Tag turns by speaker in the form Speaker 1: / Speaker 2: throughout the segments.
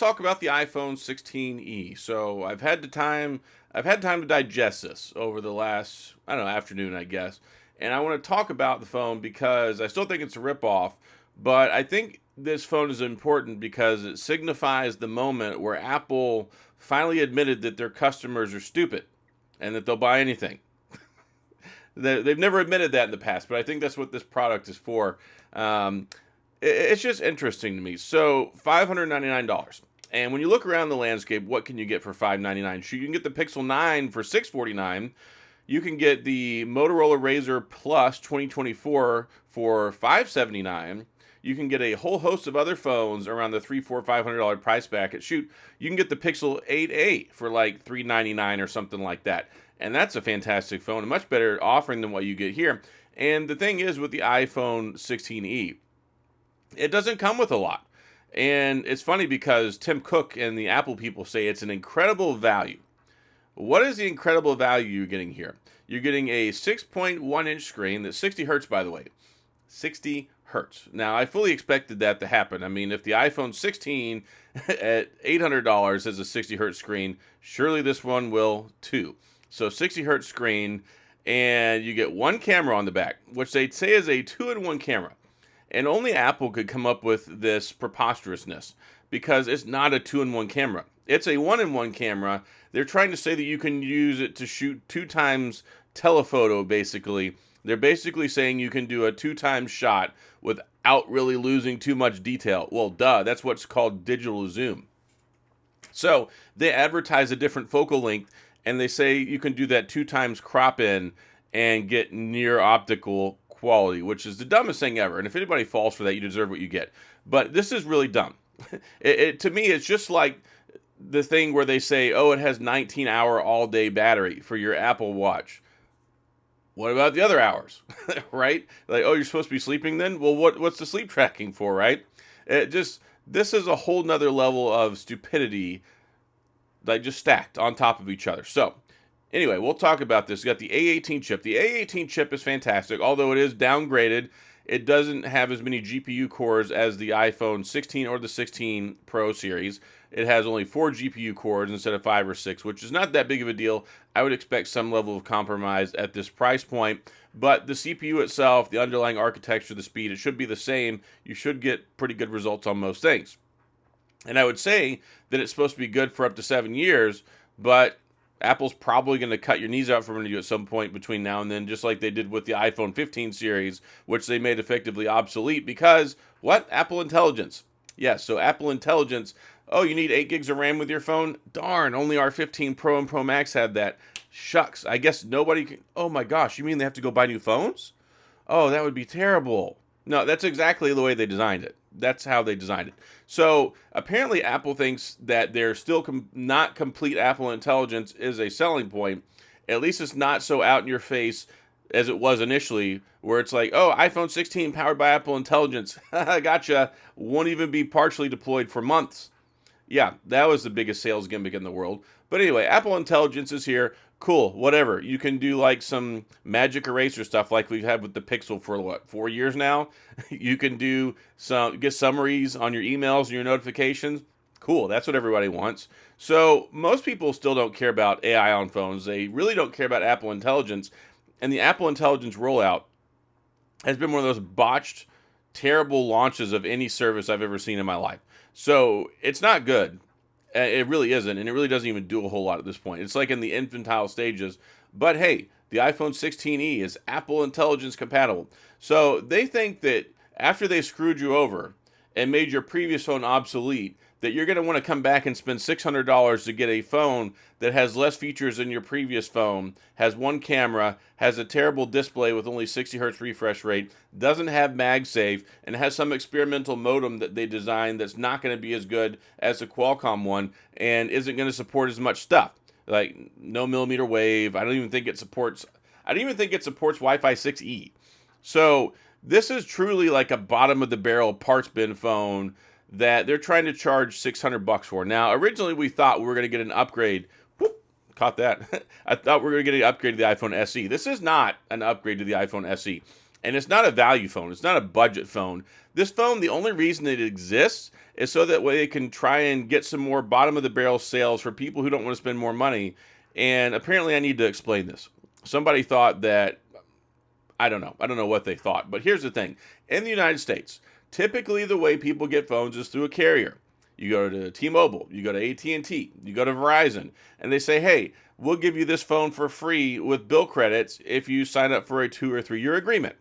Speaker 1: talk about the iPhone 16e. So I've had time to digest this over the last, I don't know, afternoon, I guess. And I want to talk about the phone because I still think it's a ripoff, but I think this phone is important because it signifies the moment where Apple finally admitted that their customers are stupid and that they'll buy anything. They've never admitted that in the past, but I think that's what this product is for. Um, it's just interesting to me. So $599. And when you look around the landscape, what can you get for $599? You can get the Pixel 9 for $649. You can get the Motorola Razr Plus 2024 for $579. You can get a whole host of other phones around the $500 price bracket. Shoot, you can get the Pixel 8a for like $399 or something like that. And that's a fantastic phone, a much better offering than what you get here. And the thing is with the iPhone 16e, it doesn't come with a lot. And it's funny because Tim Cook and the Apple people say it's an incredible value. What is the incredible value you're getting here? You're getting a 6.1 inch screen that's 60 hertz, by the way. 60 hertz. Now, I fully expected that to happen. I mean, if the iPhone 16 at $800 has a 60 hertz screen, surely this one will too. So 60 hertz screen, and you get one camera on the back, which they say is a 2-in-1 camera. And only Apple could come up with this preposterousness because it's not a 2-in-1 camera. It's a 1-in-1 camera. They're trying to say that you can use it to shoot 2 times telephoto, basically. They're basically saying you can do a 2 times shot without really losing too much detail. Well, duh, that's what's called digital zoom. So they advertise a different focal length, and they say you can do that 2 times crop in and get near optical quality, which is the dumbest thing ever. And if anybody falls for that, you deserve what you get. But this is really dumb. To me, it's just like the thing where they say, oh, it has 19-hour all-day battery for your Apple Watch. What about the other hours, right? Like, oh, you're supposed to be sleeping then? Well, what's the sleep tracking for, right? This is a whole nother level of stupidity, like just stacked on top of each other. So, anyway, we'll talk about this. You got the A18 chip. The A18 chip is fantastic, although it is downgraded. It doesn't have as many GPU cores as the iPhone 16 or the 16 Pro series. It has only 4 GPU cores instead of 5 or 6, which is not that big of a deal. I would expect some level of compromise at this price point. But the CPU itself, the underlying architecture, the speed, it should be the same. You should get pretty good results on most things. And I would say that it's supposed to be good for up to 7 years, but Apple's probably going to cut your knees out from under you at some point between now and then, just like they did with the iPhone 15 series, which they made effectively obsolete because, what? Apple Intelligence. Yes, so Apple Intelligence. Oh, you need 8 gigs of RAM with your phone? Darn, only our 15 Pro and Pro Max had that. Shucks, I guess nobody can. Oh my gosh, you mean they have to go buy new phones? Oh, that would be terrible. No, that's exactly the way they designed it. That's how they designed it. So apparently Apple thinks that their still not complete Apple Intelligence is a selling point. At least it's not so out in your face as it was initially, where it's like, oh, iPhone 16 powered by Apple Intelligence. Gotcha. Won't even be partially deployed for months. Yeah, that was the biggest sales gimmick in the world. But anyway, Apple Intelligence is here. Cool, whatever. You can do like some magic eraser stuff like we've had with the Pixel for what, 4 years now? You can get summaries on your emails and your notifications. Cool, that's what everybody wants. So most people still don't care about AI on phones. They really don't care about Apple Intelligence. And the Apple Intelligence rollout has been one of those botched, terrible launches of any service I've ever seen in my life. So it's not good. It really isn't, and it really doesn't even do a whole lot at this point. It's like in the infantile stages. But hey, the iPhone 16e is Apple Intelligence compatible. So they think that after they screwed you over and made your previous phone obsolete, that you're going to want to come back and spend $600 to get a phone that has less features than your previous phone, has one camera, has a terrible display with only 60 hertz refresh rate, doesn't have MagSafe, and has some experimental modem that they designed that's not going to be as good as the Qualcomm one and isn't going to support as much stuff. Like no millimeter wave. I don't even think it supports Wi-Fi 6E. So this is truly like a bottom of the barrel parts bin phone that they're trying to charge $600 for. Now, originally we thought we were going to get an upgrade. Whoop, caught that. I thought we were going to get an upgrade to the iPhone SE. This is not an upgrade to the iPhone SE. And it's not a value phone. It's not a budget phone. This phone, the only reason it exists is so that way they can try and get some more bottom of the barrel sales for people who don't want to spend more money. And apparently I need to explain this. Somebody thought that, I don't know. I don't know what they thought. But here's the thing. In the United States, typically the way people get phones is through a carrier. You go to T-Mobile, you go to AT&T, you go to Verizon, and they say, hey, we'll give you this phone for free with bill credits if you sign up for a 2 or 3 year agreement.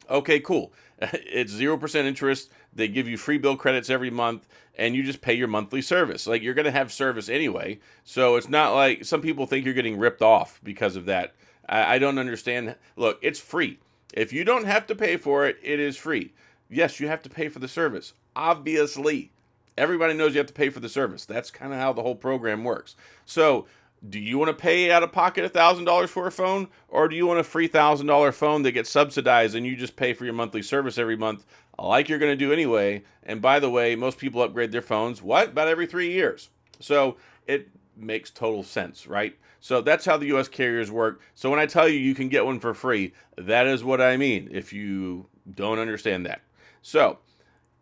Speaker 1: Okay, cool. It's 0% interest. They give you free bill credits every month, and you just pay your monthly service. Like, you're going to have service anyway. So it's not like some people think you're getting ripped off because of that. I don't understand. Look, it's free. If you don't have to pay for it, it is free. Yes, you have to pay for the service. Obviously. Everybody knows you have to pay for the service. That's kind of how the whole program works. So, do you want to pay out of pocket $1,000 for a phone, or do you want a free $1,000 phone that gets subsidized and you just pay for your monthly service every month, like you're going to do anyway? And by the way, most people upgrade their phones about every 3 years. So it makes total sense, right? So that's how the U.S. carriers work. So when I tell you you can get one for free, that is what I mean. If you don't understand that, so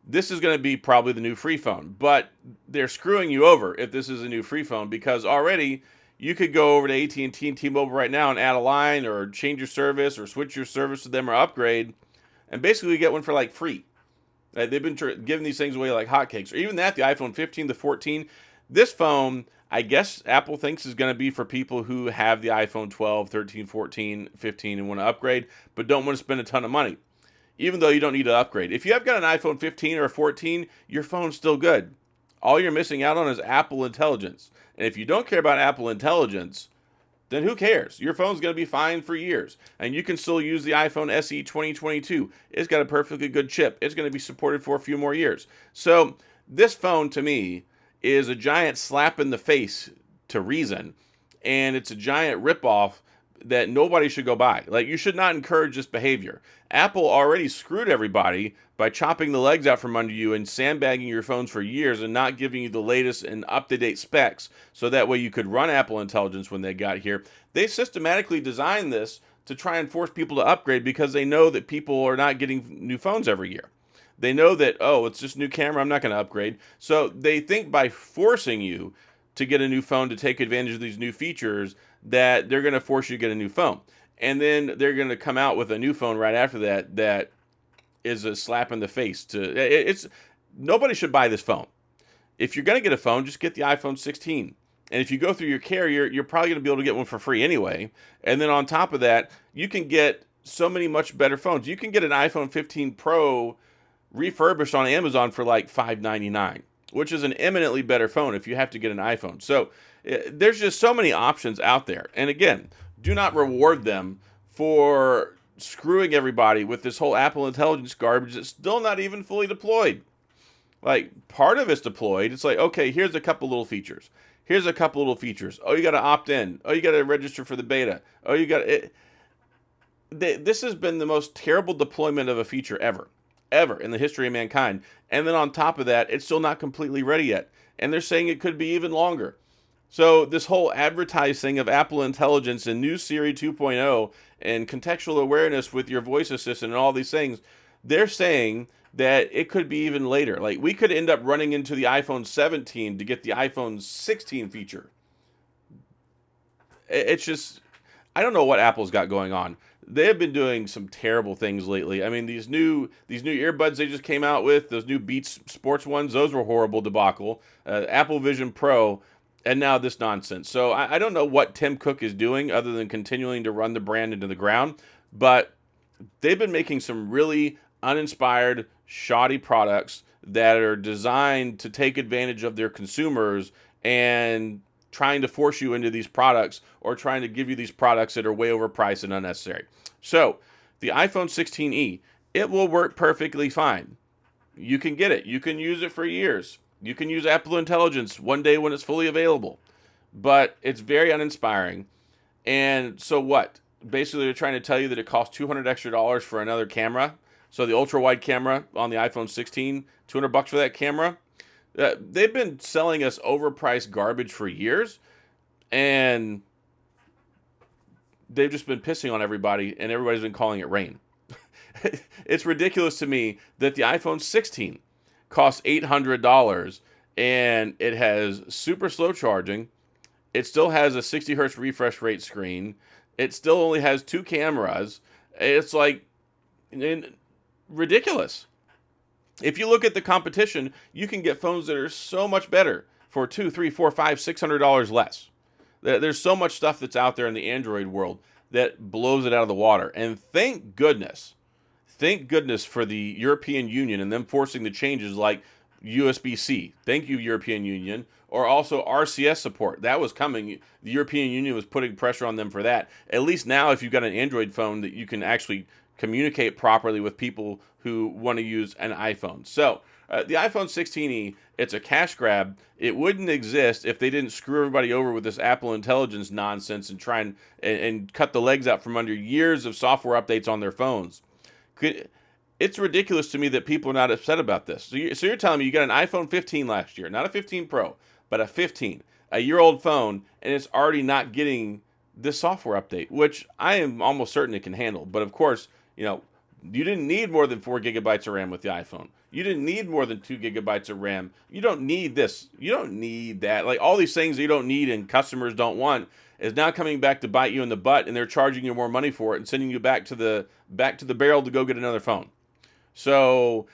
Speaker 1: this is going to be probably the new free phone, but they're screwing you over if this is a new free phone, because already you could go over to AT&T and T-Mobile right now and add a line or change your service or switch your service to them or upgrade and basically get one for like free. They've been giving these things away like hotcakes. Or even that, the iPhone 15 to 14. This phone, I guess Apple thinks is going to be for people who have the iPhone 12, 13, 14, 15 and want to upgrade, but don't want to spend a ton of money. Even though you don't need to upgrade. If you have got an iPhone 15 or a 14, your phone's still good. All you're missing out on is Apple Intelligence. And if you don't care about Apple Intelligence, then who cares? Your phone's going to be fine for years. And you can still use the iPhone SE 2022. It's got a perfectly good chip. It's going to be supported for a few more years. So this phone, to me, is a giant slap in the face to Reason. And it's a giant ripoff that nobody should go buy. Like, you should not encourage this behavior. Apple already screwed everybody by chopping the legs out from under you and sandbagging your phones for years and not giving you the latest and up-to-date specs so that way you could run Apple Intelligence when they got here. They systematically designed this to try and force people to upgrade because they know that people are not getting new phones every year. They know that, oh, it's just a new camera, I'm not going to upgrade. So they think by forcing you to get a new phone to take advantage of these new features that they're going to force you to get a new phone. And then they're going to come out with a new phone right after that is a slap in the face to it's nobody should buy this phone. If you're going to get a phone, just get the iPhone 16. And if you go through your carrier, you're probably going to be able to get one for free anyway. And then on top of that, you can get so many much better phones. You can get an iPhone 15 Pro refurbished on Amazon for like $599, which is an eminently better phone if you have to get an iPhone. So there's just so many options out there. And again, do not reward them for screwing everybody with this whole Apple Intelligence garbage that's still not even fully deployed. Like, part of it's deployed. It's like, okay, here's a couple little features. Here's a couple little features. Oh, you got to opt in. Oh, you got to register for the beta. Oh, you got it. This has been the most terrible deployment of a feature ever in the history of mankind. And then on top of that, it's still not completely ready yet. And they're saying it could be even longer. So this whole advertising of Apple Intelligence and new Siri 2.0 and contextual awareness with your voice assistant and all these things, they're saying that it could be even later. Like, we could end up running into the iPhone 17 to get the iPhone 16 feature. It's just, I don't know what Apple's got going on. They have been doing some terrible things lately. I mean, these new earbuds they just came out with, those new Beats Sports ones, those were horrible debacle. Apple Vision Pro, and now this nonsense. So I don't know what Tim Cook is doing other than continuing to run the brand into the ground. But they've been making some really uninspired, shoddy products that are designed to take advantage of their consumers and trying to force you into these products or trying to give you these products that are way overpriced and unnecessary. So the iPhone 16e, it will work perfectly fine. You can get it. You can use it for years. You can use Apple Intelligence one day when it's fully available. But it's very uninspiring. And so what? Basically, they're trying to tell you that it costs $200 extra for another camera. So the ultra-wide camera on the iPhone 16, $200 for that camera. They've been selling us overpriced garbage for years. And they've just been pissing on everybody. And everybody's been calling it rain. It's ridiculous to me that the iPhone 16 costs $800 and it has super slow charging. It still has a 60 hertz refresh rate screen. It still only has two cameras. It's like ridiculous. If you look at the competition, you can get phones that are so much better for $2, $3, $4, $5, $600 less. There's so much stuff that's out there in the Android world that blows it out of the water. And thank goodness for the European Union and them forcing the changes like USB-C. Thank you, European Union. Or also RCS support. That was coming. The European Union was putting pressure on them for that. At least now, if you've got an Android phone, that you can actually communicate properly with people who want to use an iPhone. So the iPhone 16e, it's a cash grab. It wouldn't exist if they didn't screw everybody over with this Apple Intelligence nonsense and try and cut the legs out from under years of software updates on their phones. It's ridiculous to me that people are not upset about this. So you're telling me you got an iPhone 15 last year, not a 15 Pro, but a 15, a year-old phone, and it's already not getting this software update, which I am almost certain it can handle. But of course, you didn't need more than 4 gigabytes of RAM with the iPhone. You didn't need more than 2 gigabytes of RAM. You don't need this. You don't need that. Like all these things that you don't need and customers don't want is now coming back to bite you in the butt, and they're charging you more money for it and sending you back to the barrel to go get another phone. So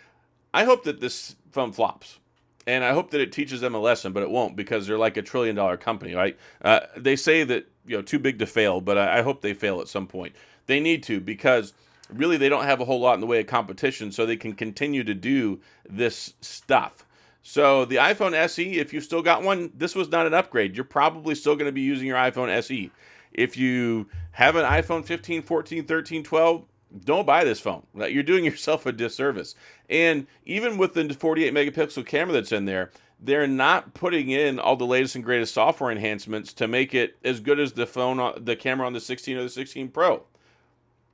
Speaker 1: I hope that this phone flops. And I hope that it teaches them a lesson, but it won't because they're like $1 trillion company, right? They say that, too big to fail, but I hope they fail at some point. They need to because really they don't have a whole lot in the way of competition, so they can continue to do this stuff. So the iPhone SE, if you still got one, this was not an upgrade. You're probably still going to be using your iPhone SE. If you have an iPhone 15, 14, 13, 12, don't buy this phone. You're doing yourself a disservice. And even with the 48 megapixel camera that's in there, they're not putting in all the latest and greatest software enhancements to make it as good as the camera on the 16 or the 16 Pro.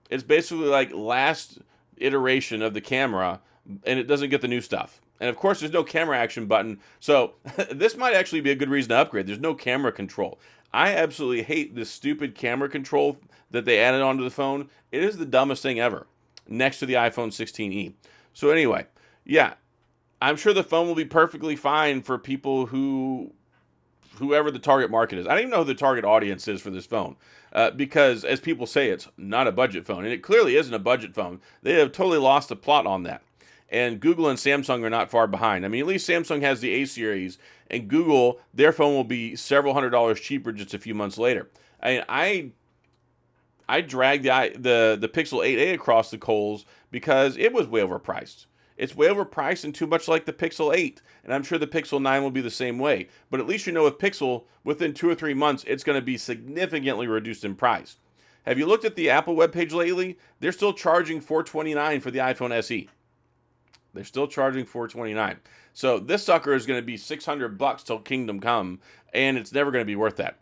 Speaker 1: It's basically like last iteration of the camera, and it doesn't get the new stuff. And of course, there's no camera action button. So this might actually be a good reason to upgrade. There's no camera control. I absolutely hate this stupid camera control that they added onto the phone. It is the dumbest thing ever, next to the iPhone 16e. So anyway, yeah, I'm sure the phone will be perfectly fine for people whoever the target market is. I don't even know who the target audience is for this phone, because as people say, it's not a budget phone, and it clearly isn't a budget phone. They have totally lost the plot on that. And Google and Samsung are not far behind. I mean, at least Samsung has the A series, and Google, their phone will be several $100s cheaper just a few months later. I dragged the Pixel 8a across the coals because it was way overpriced. It's way overpriced and too much like the Pixel 8, and I'm sure the Pixel 9 will be the same way. But at least with Pixel, within 2 or 3 months, it's going to be significantly reduced in price. Have you looked at the Apple webpage lately? They're still charging $429 for the iPhone SE. They're still charging $429. So this sucker is going to be $600 till Kingdom Come, and it's never going to be worth that.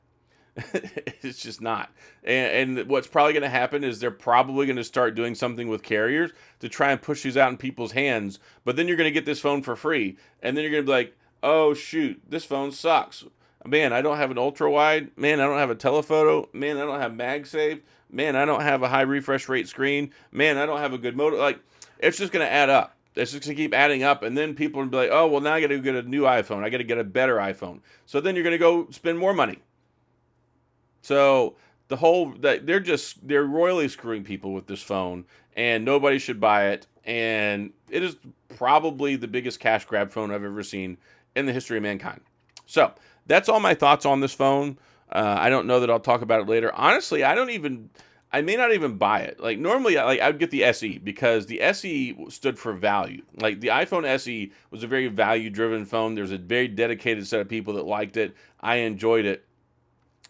Speaker 1: It's just not. And what's probably going to happen is they're probably going to start doing something with carriers to try and push these out in people's hands. But then you're going to get this phone for free, and then you're going to be like, oh shoot, this phone sucks. Man, I don't have an ultra wide. Man, I don't have a telephoto. Man, I don't have MagSafe. Man, I don't have a high refresh rate screen. Man, I don't have a good motor. Like, it's just going to add up. It's just going to keep adding up, and then people will be like, oh, well, now I got to get a new iPhone. I got to get a better iPhone. So then you're going to go spend more money. So they're royally screwing people with this phone, and nobody should buy it. And it is probably the biggest cash grab phone I've ever seen in the history of mankind. So that's all my thoughts on this phone. I don't know that I'll talk about it later. Honestly, I may not even buy it. Like normally, I would get the SE because the SE stood for value. Like the iPhone SE was a very value-driven phone. There's a very dedicated set of people that liked it. I enjoyed it.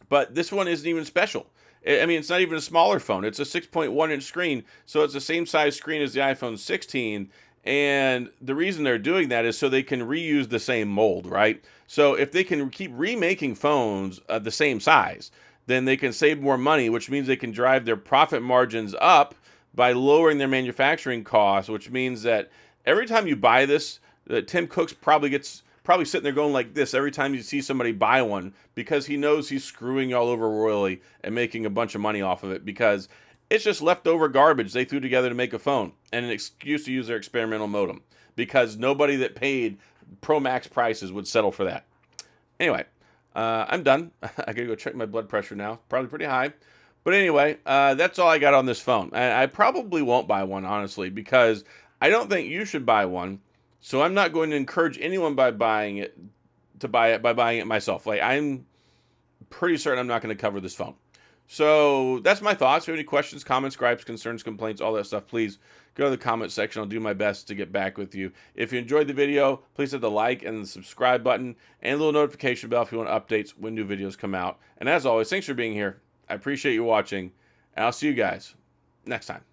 Speaker 1: But this one isn't even special. I mean, it's not even a smaller phone. It's a 6.1-inch screen, so it's the same size screen as the iPhone 16. And the reason they're doing that is so they can reuse the same mold, right? So if they can keep remaking phones the same size, then they can save more money, which means they can drive their profit margins up by lowering their manufacturing costs, which means that every time you buy this, Tim Cook's probably sitting there going like this every time you see somebody buy one because he knows he's screwing you all over royally and making a bunch of money off of it because It's just leftover garbage they threw together to make a phone and an excuse to use their experimental modem because nobody that paid Pro Max prices would settle for that. Anyway, I'm done. I gotta go check my blood pressure now. Probably pretty high. But anyway, that's all I got on this phone. I probably won't buy one, honestly, because I don't think you should buy one. So I'm not going to encourage anyone by buying it to buy it by buying it myself. Like, I'm pretty certain I'm not going to cover this phone. So that's my thoughts. If you have any questions, comments, gripes, concerns, complaints, all that stuff, please go to the comment section. I'll do my best to get back with you. If you enjoyed the video, please hit the like and the subscribe button and a little notification bell if you want updates when new videos come out. And as always, thanks for being here. I appreciate you watching, and I'll see you guys next time.